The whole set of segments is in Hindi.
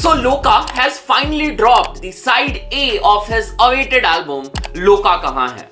So Loka has finally dropped the side A of his awaited album लोका कहाँ है।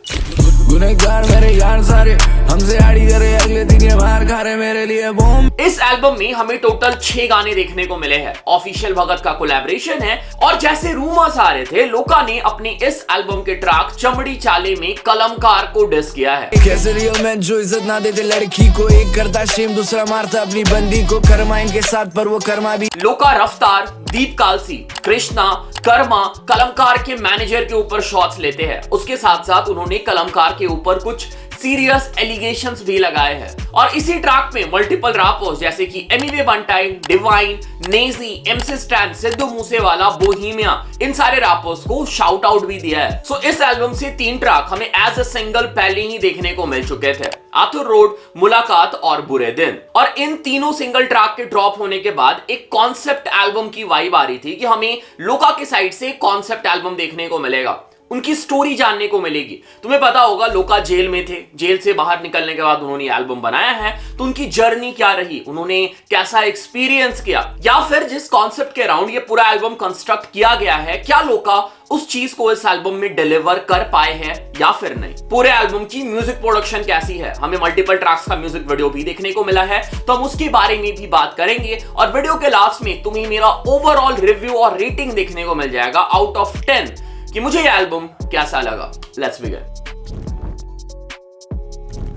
गुनहगार मेरे यार सारे हमसे आड़ी करे अगले दिन ये मार खा रहे मेरे लिए बॉम्ब। इस एल्बम में हमें टोटल 6 गाने देखने को मिले हैं। ऑफिशियल भगत का कोलैबोरेशन है और जैसे रूमर्स आ रहे थे लोका ने अपने इस एल्बम के ट्रैक चमड़ी चाले में कलमकार को डिस किया है। कैसे रियल मैन जो इज्जत ना देते लड़की को, एक करता शेम दूसरा मारता अपनी बंदी को, कर्मा इनके साथ पर वो कर्मा भी। लोका रफ्तार, दीप कालसी, कृष्णा, कर्मा, कलमकार के मैनेजर के ऊपर शॉट्स लेते हैं। उसके साथ साथ उन्होंने कलमकार के ऊपर कुछ सीरियस एलिगेशंस भी लगाए हैं और इसी ट्रैक में मल्टीपल रैपर्स जैसे कि एमिवे बंटाई, डिवाइन, नेजी, एमसी स्टैन, सिद्धू मूसेवाला, बोहेमिया, इन सारे रैपर्स को शाउट आउट भी दिया है। सो इस एल्बम से 3 ट्रैक हमें एज अ सिंगल पहले ही देखने को मिल चुके थे, आर्थर रोड, मुलाकात और बुरे दिन। और इन तीनों सिंगल ट्रैक के ड्रॉप होने के बाद एक कॉन्सेप्ट एल्बम की वाइब आ रही थी कि हमें लोका की साइड से कॉन्सेप्ट एल्बम देखने को मिलेगा, उनकी स्टोरी जानने को मिलेगी। तुम्हें पता होगा लोका जेल में थे, जेल से बाहर निकलने के बाद उन्होंने एल्बम बनाया है, तो उनकी जर्नी क्या रही, उन्होंने कैसा एक्सपीरियंस किया, या फिर जिस कॉन्सेप्ट के अराउंड ये पूरा एल्बम कंस्ट्रक्ट किया गया है, क्या लोका उस चीज को इस एल्बम में डिलीवर कर पाए हैं या फिर नहीं। पूरे एल्बम की म्यूजिक प्रोडक्शन कैसी है, हमें मल्टीपल ट्रैक्स का म्यूजिक वीडियो भी देखने को मिला है, तो हम उसके बारे में भी बात करेंगे। और वीडियो के लास्ट में तुम्हें मेरा ओवरऑल रिव्यू और रेटिंग देखने को मिल जाएगा आउट ऑफ 10 कि मुझे ये एल्बम कैसा लगा। Let's begin.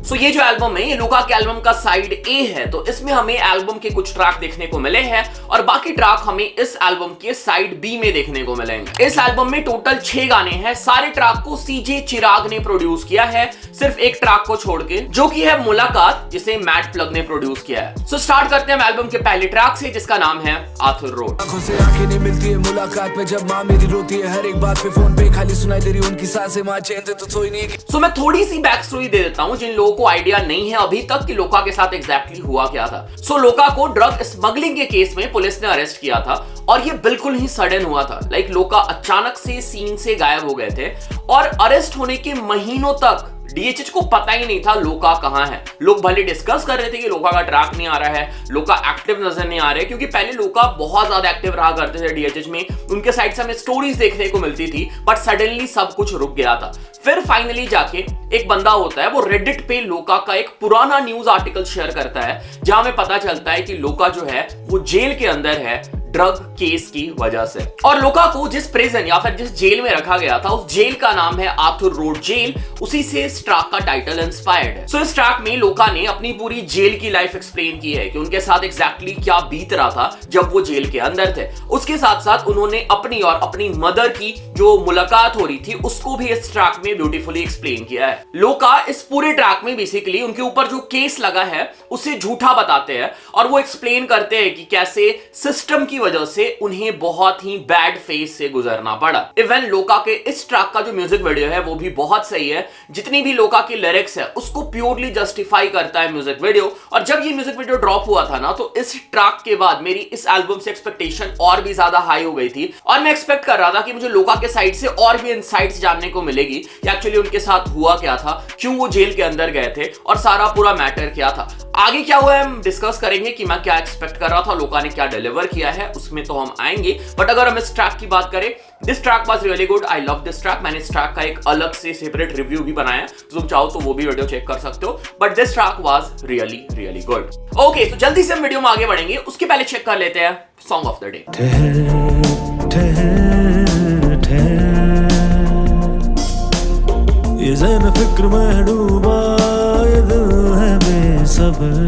सो ये जो एल्बम है ये लोका के एल्बम का साइड ए है, तो इसमें हमें एल्बम के कुछ ट्रैक देखने को मिले हैं और बाकी ट्रैक हमें इस एल्बम के साइड बी में देखने को मिलेंगे। इस एल्बम में टोटल 6 गाने हैं। सारे ट्रैक को सीजे चिराग ने प्रोड्यूस किया है, सिर्फ एक ट्रैक को छोड़ के, जो कि है मुलाकात, जिसे मैट प्लग ने प्रोड्यूस किया है। सो स्टार्ट करते हैं एल्बम के पहले ट्रैक से, जिसका नाम है आर्थर रोड। आंखों से आंखें नहीं मिलती है मुलाकात में, जब माँ मेरी रोती है हर एक बात पे, फोन पे खाली सुनाई दे रही उनकी सांसें, माँ चैन से तो सोई नहीं। सो मैं थोड़ी सी बैक स्टोरी दे देता हूं जिन लोगों को आइडिया नहीं है अभी तक कि लोका के साथ एग्जैक्टली हुआ क्या था। सो लोका को ड्रग स्मगलिंग के केस में पुलिस ने अरेस्ट किया था और ये बिल्कुल ही सडन हुआ था। लाइक लोका अचानक से सीन से गायब हो गए थे और अरेस्ट होने के महीनों तक डीएचएच को पता ही नहीं था लोका कहां है। लोग भले डिस्कस कर रहे थे कि लोका का ट्रैक नहीं आ रहा है, लोका एक्टिव नजर नहीं आ रहे, क्योंकि पहले लोका बहुत ज्यादा एक्टिव रहा करते थे डीएचएच में, उनके साइड से हमें स्टोरीज देखने को मिलती थी, बट सडनली सब कुछ रुक गया था। फिर फाइनली जाके एक बंदा होता है, वो रेडिट पे लोका का एक पुराना न्यूज आर्टिकल शेयर करता है, जहां हमें पता चलता है कि लोका जो है वो जेल के अंदर है ड्रग केस की वजह से। और लोका को जिस प्रिजन या फिर जिस जेल में रखा गया था, उस जेल का नाम है आर्थर रोड जेल, उसी से इस ट्रैक का टाइटल इंस्पायर्ड है। सो इस ट्रैक में लोका ने अपनी पूरी जेल की लाइफ एक्सप्लेन की है कि उनके साथ एग्जैक्टली क्या बीत रहा था जब वो जेल के अंदर थे। उसके साथ साथ उन्होंने अपनी और अपनी मदर की जो मुलाकात हो रही थी उसको भी इस ट्रैक में ब्यूटीफुली एक्सप्लेन किया है। लोका इस पूरे ट्रैक में बेसिकली उनके ऊपर जो केस लगा है उसे झूठा बताते हैं और वो एक्सप्लेन करते हैं कि कैसे सिस्टम की वजह से उन्हें बहुत ही बैड फेज से गुजरना पड़ा। इवन लोका के इस ट्रैक का जो म्यूजिक वीडियो है वो भी बहुत सही है। जितनी भी लोका की लिरिक्स है उसको प्योरली जस्टिफाई करता है म्यूजिक वीडियो। और जब ये म्यूजिक वीडियो ड्रॉप हुआ था ना, तो इस ट्रैक के बाद मेरी इस एल्बम से एक्सपेक्टेशन और भी ज्यादा हाई हो गई थी और मैं एक्सपेक्ट कर रहा था कि मुझे लोका के साइड से और भी इनसाइट्स जानने को मिलेगी कि एक्चुअली उनके साथ हुआ क्या था, क्यों वो जेल के अंदर गए थे और सारा पूरा मैटर क्या था। आगे क्या हुआ है हम डिस्कस करेंगे कि मैं क्या एक्सपेक्ट कर रहा था, लोका ने क्या डिलीवर किया है, उसमें तो हम आएंगे। बट अगर हम इस ट्रैक की बात करें, this track was really good, I love this track. मैंने इस ट्रैक का एक अलग से सेपरेट रिव्यू भी बनाया है, तुम चाहो तो वो भी वीडियो चेक कर सकते हो। But this track was really really good. Okay, तो जल्दी से हम वीडियो में आगे बढ़ेंगे, उसके पहले चेक कर लेते हैं सॉन्ग ऑफ द डे। ये ज़हन फिक्र में डूबा, ये दिल है बेसब्र,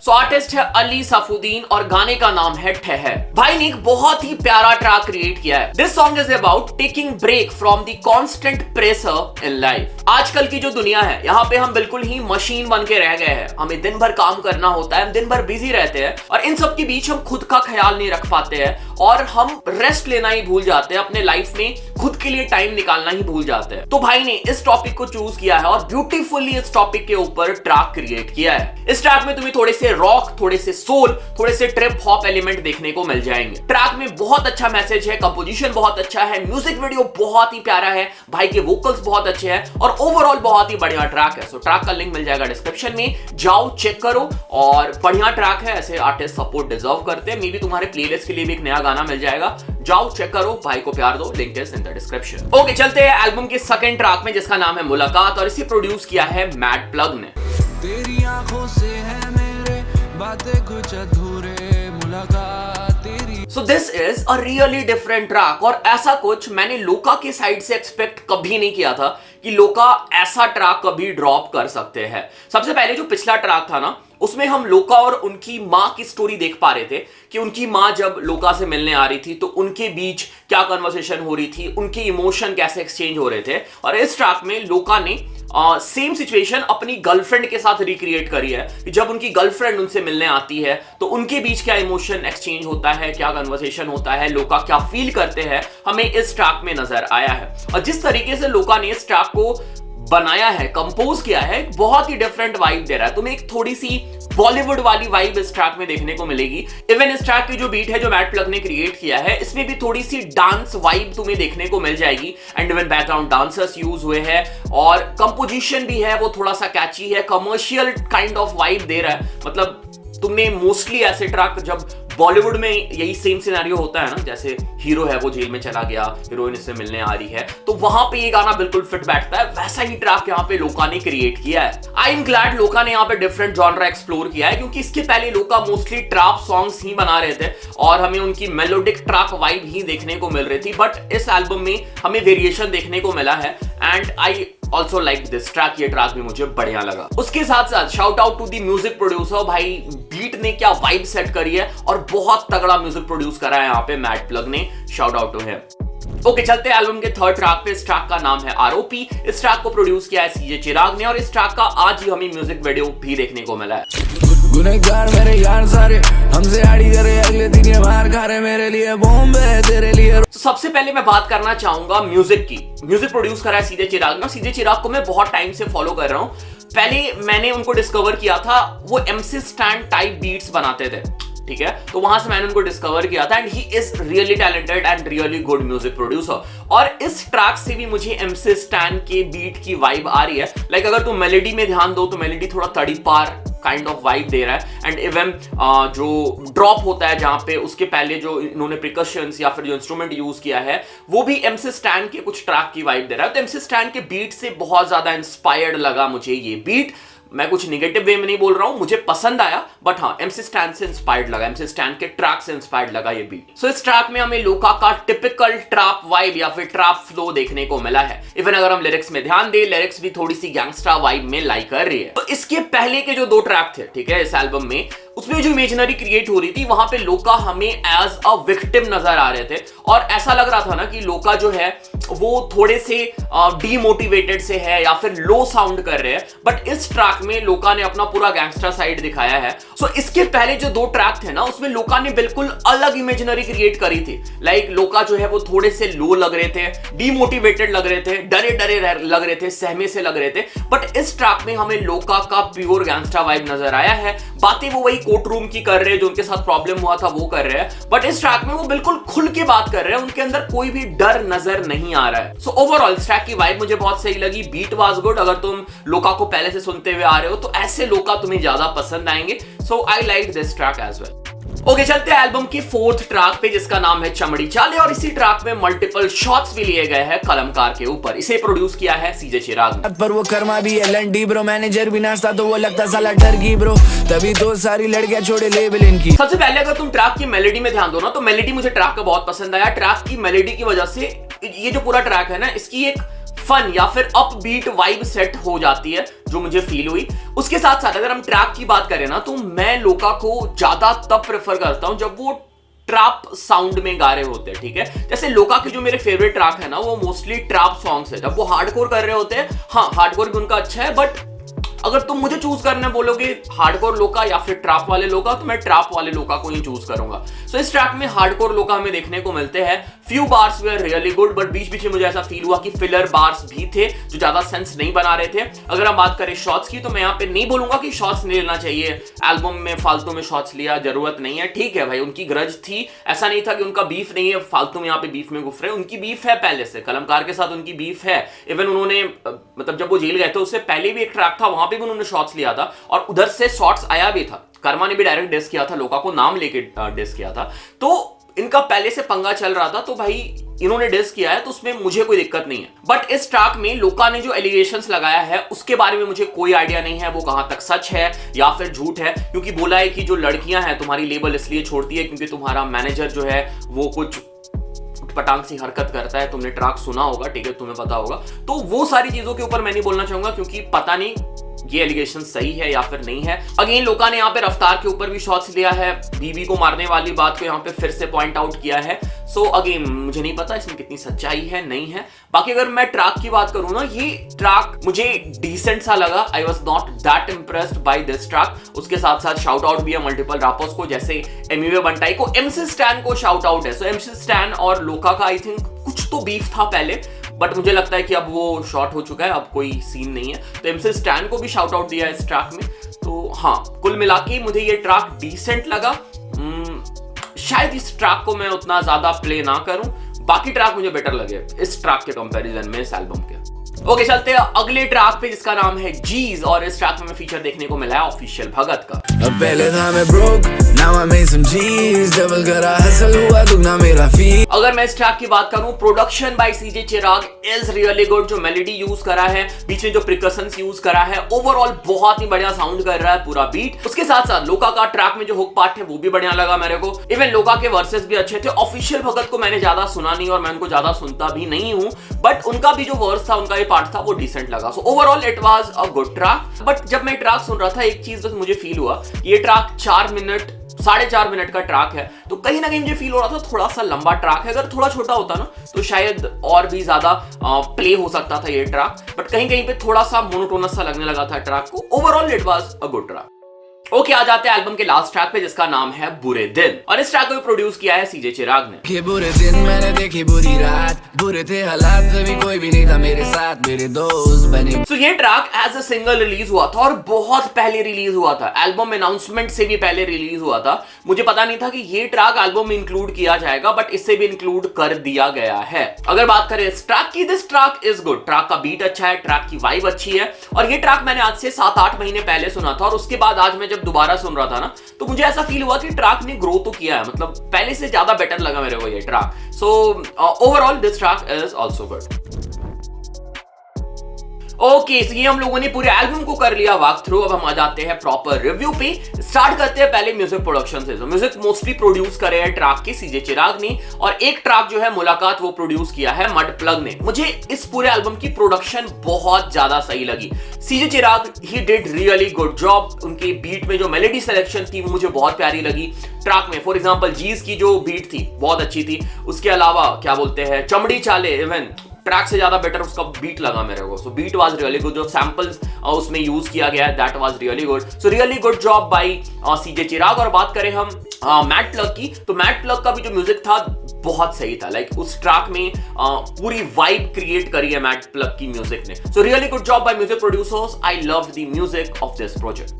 सो आर्टिस्ट है अली सफुद्दीन और गाने का नाम है ठहर। भाई ने एक बहुत ही प्यारा ट्रैक क्रिएट किया है। This song is about taking break from the constant pressure in life. आजकल की जो दुनिया है यहाँ पे हम बिल्कुल ही मशीन बन के रह गए हैं। हमें दिन भर काम करना होता है, हम दिन भर बिजी रहते हैं और इन सब के बीच हम खुद का ख्याल नहीं रख पाते हैं और हम रेस्ट लेना ही भूल जाते हैं, अपने लाइफ में खुद के लिए टाइम निकालना ही भूल जाते हैं। तो भाई ने इस टॉपिक को चूज किया है और ब्यूटीफुली इस टॉपिक के ऊपर ट्रैक क्रिएट किया है। इस ट्रैक में तुम्हें थोड़े से से रॉक, थोड़े से सोल, थोड़े से ट्रिप हॉप एलिमेंट देखने को मिल जाएंगे। ट्रैक में बहुत अच्छा मैसेज है, कंपोजिशन बहुत अच्छा है, म्यूजिक वीडियो बहुत ही प्यारा है, भाई के वोकल्स बहुत अच्छे हैं और ओवरऑल बहुत ही बढ़िया ट्रैक है। सो ट्रैक का लिंक मिल जाएगा डिस्क्रिप्शन में, जाओ चेक करो और बढ़िया ट्रैक है। ऐसे आर्टिस्ट सपोर्ट डिजर्व करते हैं। मे बी तुम्हारे प्लेलिस्ट के लिए भी एक नया गाना मिल जाएगा, जाओ चेक करो, भाई को प्यार दो, link is in the description. Okay, चलते हैं एल्बम के सेकंड ट्रैक में जिसका नाम है मुलाकात और इसे प्रोड्यूस किया है मैड प्लग ने। तेरी आंखों से है मेरे बातें कुछ अधूरे, मुलाकात तेरी। So this is a really different track और ऐसा कुछ मैंने लोका के साइड से एक्सपेक्ट कभी नहीं किया था कि लोका ऐसा ट्रैक कभी ड्रॉप कर सकते हैं। सबसे पहले जो पिछला ट्रैक था ना, उसमें हम लोका और उनकी माँ की स्टोरी देख पा रहे थे कि उनकी माँ जब लोका से मिलने आ रही थी तो उनके बीच क्या कन्वर्सेशन हो रही थी, उनके इमोशन कैसे एक्सचेंज हो रहे थे। और इस ट्रैक में लोका ने सेम सिचुएशन अपनी गर्लफ्रेंड के साथ रिक्रिएट करी है कि जब उनकी गर्लफ्रेंड उनसे मिलने आती है तो उनके बीच क्या इमोशन एक्सचेंज होता है, क्या कन्वर्सेशन होता है, लोका क्या फील करते हैं, हमें इस ट्रैक में नजर आया है। और जिस तरीके से लोका ने इस ट्रैक को बनाया है, कंपोज किया है, बहुत ही डिफरेंट वाइब दे रहा है। तुम्हें एक थोड़ी सी बॉलीवुड वाली वाइब इस ट्रैक में देखने को मिलेगी। इवन इस ट्रैक की जो बीट है जो मैड प्लग ने क्रिएट किया है, इसमें भी थोड़ी सी डांस वाइब तुम्हें देखने को मिल जाएगी and even background dancers use हुए हैं और कंपोजिशन भी है वो थोड़ा सा कैची है, कमर्शियल काइंड ऑफ वाइब दे रहा है। मतलब तुमने मोस्टली ऐसे ट्रैक जब बॉलीवुड में यही सेम सिनेरियो होता है ना, जैसे हीरो है वो जेल में चला गया, हीरोइन इससे मिलने आ रही है, तो वहां पे ये गाना बिल्कुल फिट बैठता है। वैसा ही ट्रैक यहाँ पे लोका ने क्रिएट किया है। आई एम ग्लैड लोका ने यहाँ पे डिफरेंट जॉनरा एक्सप्लोर किया है, क्योंकि इसके पहले लोका मोस्टली ट्रैप सॉन्ग्स ही बना रहे थे और हमें उनकी मेलोडिक ट्रैक वाइब ही देखने को मिल रही थी। बट इस एल्बम में हमें वेरिएशन देखने को मिला है and I also like this track. ये ट्रैक भी मुझे बढ़िया लगा। उसके साथ साथ shout out to the music producer, भाई बीट ने क्या वाइब सेट करी है और बहुत तगड़ा म्यूजिक प्रोड्यूस करा है यहाँ पे मैड प्लग ने, shout out to him. Okay, चलते हैं एल्बम के थर्ड ट्रैक पे। इस ट्रैक का नाम है आरोपी। इस ट्रैक को प्रोड्यूस किया है सीजे चिराग ने और इस ट्रैक का आज ही हमें म्यूजिक वीडियो भी देखने को मिला है। गुनहगार मेरे यार सारे हमसे आड़ी करे, अगले दिन ये मार खा रहे, मेरे लिए बॉम्ब है तेरे लिए। तो सबसे पहले मैं बात करना चाहूंगा म्यूजिक की। म्यूजिक प्रोड्यूस करा है सीजे चिराग ने। सीजे चिराग को मैं बहुत टाइम से फॉलो कर रहा हूँ। पहले मैंने उनको डिस्कवर किया था, वो एमसी स्टैंड टाइप बीट्स बनाते थे, ठीक है, तो वहां से मैंने उनको डिस्कवर किया था and he is really talented and really good music producer. और इस ट्रैक से भी मुझे एमसी स्टैन के बीट की वाइब आ रही है। लाइक अगर तुम मेलोडी में ध्यान दो तो मेलोडी थोड़ा तड़ीपार काइंड ऑफ वाइब दे रहा है एंड इवन जो ड्रॉप होता है जहां पे उसके पहले जो इन्होंने प्रिकशंस या फिर जो इंस्ट्रूमेंट यूज किया है वो भी एमसी स्टैन के कुछ ट्रैक की वाइब दे रहा है। तो एमसी स्टैन के बीट से बहुत ज्यादा इंस्पायर्ड लगा मुझे ये बीट। मैं कुछ निगेटिव वे में नहीं बोल रहा हूं, मुझे पसंद आया, बट हाँ एमसी स्टैन से इंस्पायर्ड लगा, एमसी स्टैन के ट्रैक से इंस्पायर्ड लगा ये बीट। सो इस ट्रैक में हमें लोका का टिपिकल ट्रैप वाइब या फिर ट्रैप फ्लो देखने को मिला है। इवन अगर हम लिरिक्स में ध्यान दें, लिरिक्स भी थोड़ी सी गैंगस्टर वाइब में लाई कर रही है। तो इसके पहले के जो दो ट्रैक थे, ठीक है, इस एल्बम में, उसमें जो इमेजिनरी क्रिएट हो रही थी वहां पे लोका हमें एज अ विक्टिम नजर आ रहे थे और ऐसा लग रहा था ना कि लोका जो है वो थोड़े से डीमोटिवेटेड से है या फिर लो साउंड कर रहे हैं। बट इस ट्रैक में लोका ने अपना पूरा गैंगस्टर साइड दिखाया है। सो इसके पहले जो दो ट्रैक थे ना, उसमें लोका ने बिल्कुल अलग इमेजिनरी क्रिएट करी थी। लाइक लोका जो है वो थोड़े से लो लग रहे थे, डीमोटिवेटेड लग रहे थे, डरे डरे लग रहे थे, सहमे से लग रहे थे। बट इस ट्रैक में हमें लोका का प्योर गैंगस्टर वाइब नजर आया है। बातें वो वही कोर्ट रूम की कर रहे हैं, जो उनके साथ प्रॉब्लम हुआ था वो कर रहे हैं, बट इस ट्रैक में वो बिल्कुल खुल के बात कर रहे हैं, उनके अंदर कोई भी डर नजर नहीं आ रहा है। सो ओवरऑल इस ट्रैक की वाइब मुझे बहुत सही लगी। Beat was good. अगर तुम लोका को पहले से सुनते हुए आ रहे हो तो ऐसे लोका तुम्हें ज्यादा पसंद आएंगे। So I like this track as well. Okay, चलते हैं एल्बम के फोर्थ ट्रैक पे जिसका नाम है चमड़ी चाले और इसी ट्रैक में मल्टीपल शॉट्स भी लिए गए हैं कलमकार के ऊपर। इसे प्रोड्यूस किया है सीजे चिराग ने। पर वो कर्मा भी एलएनडी ब्रो, मैनेजर भी नाचता तो वो लगता साला टर्की ब्रो, तभी तो सारी लड़कियां छोड़े लेवल इनकी। सबसे पहले अगर तुम ट्रैक की मेलोडी में ध्यान दो ना, तो मेलोडी मुझे ट्रैक का बहुत पसंद आया। ट्रैक की मेलोडी की वजह से ये जो पूरा ट्रैक है ना, इसकी एक फन या फिर अपबीट वाइब सेट हो जाती है जो मुझे फील हुई। उसके साथ साथ अगर हम ट्रैक की बात करें ना, तो मैं लोका को ज्यादा तब प्रेफर करता हूं जब वो ट्रैप साउंड में गा रहे होते हैं, ठीक है। जैसे लोका के जो मेरे फेवरेट ट्रैक है ना, वो मोस्टली ट्रैप सॉन्ग्स है। जब वो हार्डकोर कर रहे होते हैं, हाँ हार्डकोर भी उनका अच्छा है, बट अगर तुम मुझे चूज करने बोलोगे हार्डकोर लोका या फिर ट्रैप वाले लोका, तो मैं ट्रैप वाले लोका को ही चूज करूंगा। सो इस ट्रैक में हार्डकोर लोका हमें देखने को मिलते हैं। Few bars we really good, but बीच बीच में मुझे ऐसा फील हुआ कि फिलर बार्स भी थे जो ज्यादा सेंस नहीं बना रहे थे। अगर हम बात करें शॉट्स की, तो मैं यहाँ पे नहीं बोलूंगा कि शॉट्स नहीं लेना चाहिए, एल्बम में फालतू में शॉट्स लिया, जरूरत नहीं है, ठीक है भाई, उनकी ग्रज थी, ऐसा नहीं था कि उनका बीफ नहीं है, फालतू में यहाँ पे बीफ में घुस रहे, उनकी बीफ है, पहले से कलमकार के साथ उनकी बीफ है। इवन उन्होंने मतलब जब वो जेल गए थे उससे पहले भी एक ट्रैक था, वहां पे भी उन्होंने शॉट्स लिया था और उधर से शॉट्स आया भी था। कर्मा ने भी डायरेक्ट डिस किया था, लोका को नाम लेके डिस किया था, तो इनका पहले से पंगा चल रहा था, तो भाई इन्होंने डिस किया है तो उसमें मुझे कोई दिक्कत नहीं है। बट इस ट्रैक में लोका ने जो एलिगेशंस लगाया है उसके बारे में मुझे कोई आइडिया नहीं है वो कहां तक सच है या फिर झूठ है, क्योंकि बोला है कि जो लड़कियां हैं तुम्हारी लेबल इसलिए छोड़ती है क्योंकि तुम्हारा मैनेजर जो है वो कुछ पटांग सी हरकत करता है। तुमने ट्रैक सुना होगा, ठीक है, तुम्हें पता होगा, तो वो सारी चीजों के ऊपर मैं नहीं बोलना चाहूंगा क्योंकि पता नहीं ये एलिगेशन सही है या फिर नहीं है। अगेन लोका ने यहाँ पे रफ्तार के ऊपर भी शॉट्स लिया है, बीबी को मारने वाली बात को यहाँ पे फिर से पॉइंट आउट किया है। सो अगेन मुझे नहीं पता इसमें कितनी सच्चाई है नहीं है। बाकी अगर मैं ट्रैक की बात करूं ना, ये ट्रैक मुझे डिसेंट सा लगा, I was not that impressed by this track. उसके साथ साथ शाउट आउट भी है मल्टीपल रैपर्स को, जैसे एमिवे बंटाई को, एमसी स्टैन को शाउट आउट है। सो एमसी स्टैन और लोका का आई थिंक कुछ तो बीफ था पहले, बट मुझे लगता है कि अब वो शॉर्ट हो चुका है, अब कोई सीन नहीं है, तो एमसी स्टैन को भी शाउट आउट दिया है इस ट्रैक में। तो हाँ, कुल मिला के मुझे ये ट्रैक डिसेंट लगा। शायद इस ट्रैक को मैं उतना ज्यादा प्ले ना करूं, बाकी ट्रैक मुझे बेटर लगे इस ट्रैक के कंपैरिजन में इस एल्बम के। ओके, चलते हैं अगले ट्रैक पे जिसका नाम है जीज, और इस ट्रैक में हमें फीचर देखने को मिला है ऑफिशियल भगत का। पहले था मैं broke, now I made some cheese, double करा हसल हुआ दुगना मेरा फी। अगर मैं इस ट्रैक की बात करूं, production by CJ Chirag is really good. जो मेलोडी यूज करा है, बीच में जो प्रिकशंस यूज करा है, ओवरऑल बहुत ही बढ़िया साउंड कर रहा है पूरा बीट। उसके साथ साथ लोका का ट्रैक में जो हुक पार्ट है वो भी बढ़िया लगा मेरे को। इवन लोका के वर्सेस भी अच्छे थे। ऑफिशियल भगत को मैंने ज्यादा सुना नहीं और मैं उनको ज्यादा सुनता भी नहीं हूं, बट उनका भी जो वर्स था, उनका ये पार्ट था, वो डिसेंट लगा। So overall it was a good track. But जब मैं ट्रैक सुन रहा था, एक चीज बस मुझे फील हुआ, ये ट्रैक 4.5 मिनट का ट्रैक है, तो कहीं ना कहीं मुझे फील हो रहा था थोड़ा सा लंबा ट्रैक है। अगर थोड़ा छोटा होता ना तो शायद और भी ज्यादा प्ले हो सकता था ये ट्रैक, बट कहीं कहीं पे थोड़ा सा मोनोटोनस सा लगने लगा था ट्रैक को। Overall it was a good track. Okay, आ जाते हैं एल्बम के लास्ट ट्रैक पे जिसका नाम है बुरे दिन, और इस ट्रैक को भी प्रोड्यूस किया है सीजे चिराग ने। के बुरे दिन मैंने देखी बुरी रात, बुरे थे हालात, कभी कोई भी नहीं था मेरे साथ, मेरे दोस्त बने। So, ये track as a single release हुआ था और बहुत पहले रिलीज हुआ था, एल्बम अनाउंसमेंट से भी पहले रिलीज हुआ था। मुझे पता नहीं था कि ये ट्रैक एल्बम में इंक्लूड किया जाएगा, बट इससे भी इंक्लूड कर दिया गया है। अगर बात करें इस ट्रैक की, this track is good. Track का बीट अच्छा है, ट्रैक की वाइब अच्छी है, और ये ट्रैक मैंने आज से 7-8 महीने पहले सुना था, और उसके बाद आज मैं जब दोबारा सुन रहा था ना, तो मुझे ऐसा फील हुआ कि ट्रैक ने ग्रो तो किया है, मतलब पहले से ज्यादा बेटर लगा मेरे को ये track. So overall this track is also good. Okay, तो ये हम लोगों ने पूरे एल्बम को कर लिया वॉक थ्रू। अब हम आ जाते हैं प्रॉपर रिव्यू पे। स्टार्ट करते हैं पहले म्यूजिक प्रोडक्शन से। म्यूजिक मोस्टली प्रोड्यूस करे हैं ट्रैक के सीजे चिराग ने, और एक ट्रैक जो है मुलाकात वो प्रोड्यूस किया है मड प्लग ने। मुझे इस पूरे एल्बम की प्रोडक्शन बहुत ज्यादा सही लगी। CJ Chirag he did really good job. उनके बीट में जो मेलोडी सिलेक्शन थी वो मुझे बहुत प्यारी लगी ट्रैक में। फॉर एग्जाम्पल जीज की जो बीट थी बहुत अच्छी थी। उसके अलावा क्या बोलते हैं, चमड़ी चाले, इवन ट्रैक से ज्यादा बेटर उसका बीट लगा मेरे को। So beat was really good. जो सैंपल्स उसमें यूज किया गया है that was really good. So really good job by CJ Chirag. और बात करें हम मैट प्लग की, तो मैट प्लग का भी जो म्यूजिक था बहुत सही था। लाइक उस ट्रैक में पूरी वाइब क्रिएट करी है मैट प्लग की म्यूजिक ने। सो really good job by music producers. I love the music of this project.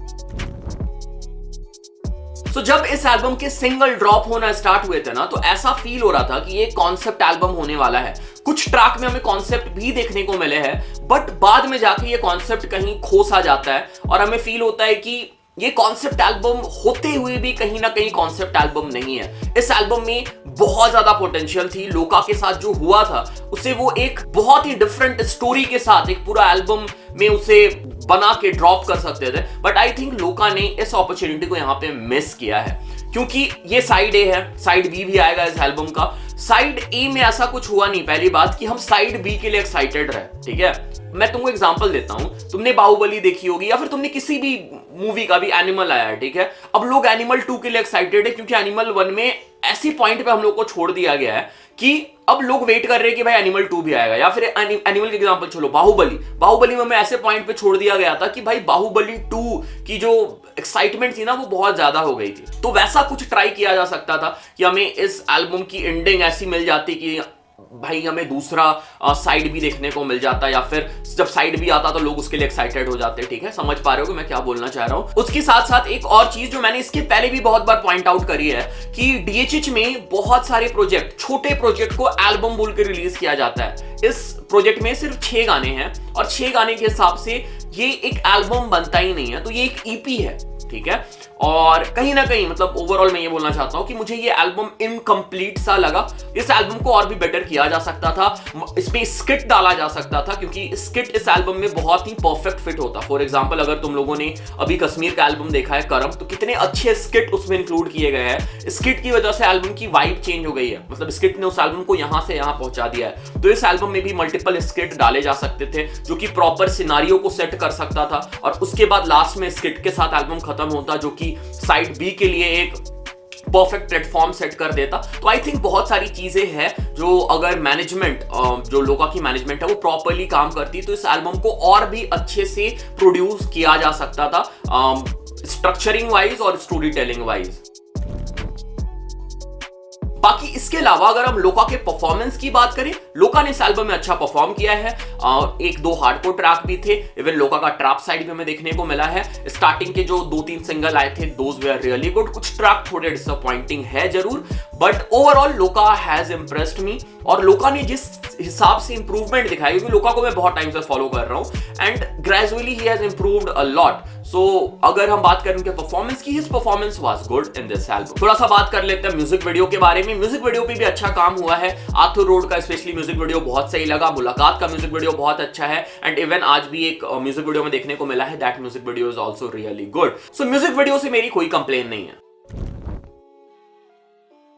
तो जब इस एल्बम के सिंगल ड्रॉप होना स्टार्ट हुए थे ना, तो ऐसा फील हो रहा था कि ये कॉन्सेप्ट एल्बम होने वाला है। कुछ ट्रैक में हमें कॉन्सेप्ट भी देखने को मिले हैं, बट बाद में जाके ये कॉन्सेप्ट कहीं खो सा जाता है, और हमें फील होता है कि ये कॉन्सेप्ट एल्बम होते हुए भी कहीं ना कहीं कॉन्सेप्ट एल्बम नहीं है। इस एल्बम में बहुत ज्यादा पोटेंशियल थी। लोका के साथ जो हुआ था उसे वो एक बहुत ही डिफरेंट स्टोरी के साथ एक पूरा एल्बम में उसे बना के ड्रॉप कर सकते थे, बट आई थिंक लोका ने इस अपॉर्चुनिटी को यहाँ पे मिस किया है, क्योंकि ये साइड ए है, साइड बी भी आएगा इस एल्बम का। साइड ए में ऐसा कुछ हुआ नहीं, पहली बात कि हम साइड बी के लिए एक्साइटेड रहे। ठीक है, मैं तुमको एग्जांपल देता हूं। तुमने बाहुबली देखी होगी या फिर तुमने किसी भी मूवी का भी एनिमल आया है, ठीक है। अब लोग एनिमल 2 के लिए एक्साइटेड है क्योंकि एनिमल 1 में ऐसी पॉइंट पे हम लोग को छोड़ दिया गया है कि अब लोग वेट कर रहे हैं कि भाई एनिमल 2 भी आएगा। या फिर एनिमल के एग्जांपल चलो बाहुबली में हमें ऐसे पॉइंट पे छोड़ दिया गया था कि भाई बाहुबली 2 की जो एक्साइटमेंट थी ना वो बहुत ज्यादा हो गई थी। तो वैसा कुछ ट्राई किया जा सकता था कि हमें इस एल्बम की एंडिंग ऐसी मिल जाती कि भाई हमें दूसरा साइड भी देखने को मिल जाता, या फिर जब साइड भी आता तो लोग उसके लिए एक्साइटेड हो जाते। ठीक है, समझ पा रहे हो कि मैं क्या बोलना चाह रहा हूं। उसके साथ साथ एक और चीज जो मैंने इसके पहले भी बहुत बार पॉइंट आउट करी है कि डीएचएच में बहुत सारे प्रोजेक्ट, छोटे प्रोजेक्ट को एल्बम बोल के रिलीज किया जाता है। इस प्रोजेक्ट में सिर्फ 6 गाने हैं और 6 गाने के हिसाब से ये एक एल्बम बनता ही नहीं है, तो ये एक ईपी है, ठीक है। और कहीं ना कहीं मतलब ओवरऑल मैं ये बोलना चाहता हूं कि मुझे ये एल्बम इनकम्प्लीट सा लगा। इस एल्बम को और भी बेटर किया जा सकता था, इसमें स्किट डाला जा सकता था क्योंकि स्किट इस एल्बम में बहुत ही परफेक्ट फिट होता। फॉर एग्जांपल अगर तुम लोगों ने अभी कश्मीर का एल्बम देखा है करम, तो कितने अच्छे स्किट उसमें इंक्लूड किए गए हैं। स्किट की वजह से एल्बम की वाइब चेंज हो गई है, मतलब स्किट ने उस एल्बम को यहां से यहां पहुंचा दिया है। तो इस एल्बम में भी मल्टीपल स्किट डाले जा सकते थे जो कि प्रॉपर सिनारियो को सेट कर सकता था, और उसके बाद लास्ट में स्किट के साथ एल्बम खत्म होता जो कि साइड बी के लिए एक परफेक्ट प्लेटफॉर्म सेट कर देता। तो आई थिंक बहुत सारी चीजें हैं जो अगर मैनेजमेंट, जो लोका की मैनेजमेंट है वो प्रॉपरली काम करती तो इस एल्बम को और भी अच्छे से प्रोड्यूस किया जा सकता था, स्ट्रक्चरिंग वाइज और स्टोरी टेलिंग वाइज। बाकी इसके अलावा अगर हम लोका के परफॉर्मेंस की बात करें, लोका ने इस एल्बम में अच्छा परफॉर्म किया है। 1-2 हार्डकोर ट्रैक भी थे, इवन लोका का ट्रैप साइड भी हमें देखने को मिला है। स्टार्टिंग के जो 2-3 सिंगल आए थे those they are really good. कुछ ट्रैक थोड़े डिसअपॉइंटिंग है जरूर, but overall Loka has impressed me. और लोका ने जिस हिसाब से इंप्रूवमेंट दिखाई, क्योंकि लोका को मैं बहुत टाइम से फॉलो कर रहा हूं and gradually he has improved a lot. So अगर हम बात करें उनके परफॉर्मेंस की, his performance was good in this album. थोड़ा सा बात कर लेते हैं म्यूजिक वीडियो के बारे में। म्यूजिक वीडियो पे भी अच्छा काम हुआ है। आर्थर रोड का स्पेशली म्यूजिक वीडियो बहुत सही लगा, मुलाकात का म्यूजिक वीडियो बहुत अच्छा है, एंड इवन आज भी एक म्यूजिक वीडियो में देखने को मिला है, that music video is also really good. So music video से मेरी कोई कंप्लेन नहीं है।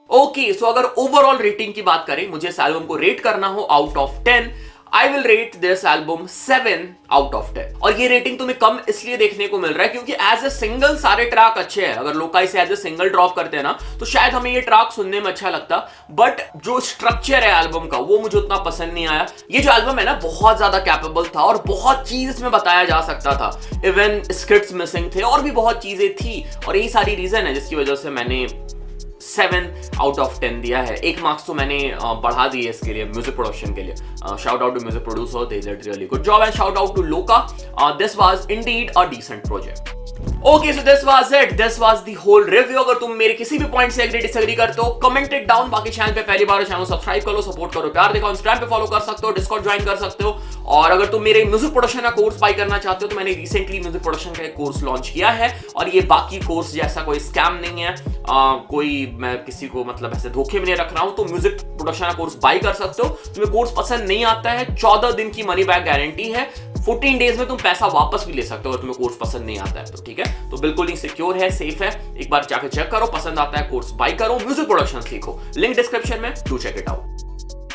ओके, सो अगर ओवरऑल रेटिंग की बात करें, मुझे इस एल्बम को रेट करना हो out of 10, I will rate this album 7 out of 10। और ये रेटिंग तुम्हें कम इसलिए देखने को मिल रहा है क्योंकि एज ए सिंगल सारे ट्रैक अच्छे हैं। अगर लोका इसे एज ए सिंगल ड्रॉप करते हैं ना तो शायद हमें ये ट्रैक सुनने में अच्छा लगता, बट जो स्ट्रक्चर है एल्बम का वो मुझे उतना पसंद नहीं आया। ये जो एल्बम है ना बहुत ज्यादा कैपेबल था और बहुत चीज इसमें बताया जा सकता था, इवन स्क्रिप्ट्स मिसिंग थे और भी बहुत चीजें थी, और यही सारी रीजन है जिसकी वजह से मैंने 7 आउट ऑफ 10 दिया है। 1 मार्क्स तो मैंने बढ़ा दिए इसके लिए, म्यूजिक प्रोडक्शन के लिए। Shout out to music producer, they did really good job, and shout out to Loka. This was indeed a decent project. Okay, so this was it, this was the whole review. अगर तुम मेरे किसी भी पॉइंट से एग्री डिसएग्री करते हो, कमेंट इट डाउन। बाकी चैनल पे पहली बार चैनल सब्सक्राइब करो, सपोर्ट करो, प्यार दिखाओ। इंस्टाग्राम पे फॉलो कर सकते हो, डिस्कॉर्ड ज्वाइन कर सकते हो। और अगर तुम मेरे म्यूजिक प्रोडक्शन का कोर्स बाय करना चाहते हो तो मैंने रिसेंटली म्यूजिक प्रोडक्शन का एक कोर्स लॉन्च किया है, और ये बाकी कोर्स जैसा कोई स्कैम नहीं है। कोई मैं किसी को मतलब ऐसे धोखे में नहीं रख रहा हूं। तो म्यूजिक प्रोडक्शन का कोर्स बाय कर सकते हो। तुम्हें कोर्स पसंद नहीं आता है, 14 दिन की मनी बैक गारंटी है, 14 डेज में तुम पैसा वापस भी ले सकते हो अगर तुम्हें कोर्स पसंद नहीं आता है तो, ठीक है। तो बिल्कुल ही सिक्योर है, सेफ है। एक बार जाकर चेक करो, पसंद आता है कोर्स बाय करो, म्यूजिक प्रोडक्शन सीखो। लिंक डिस्क्रिप्शन में, डू चेक इट आउट।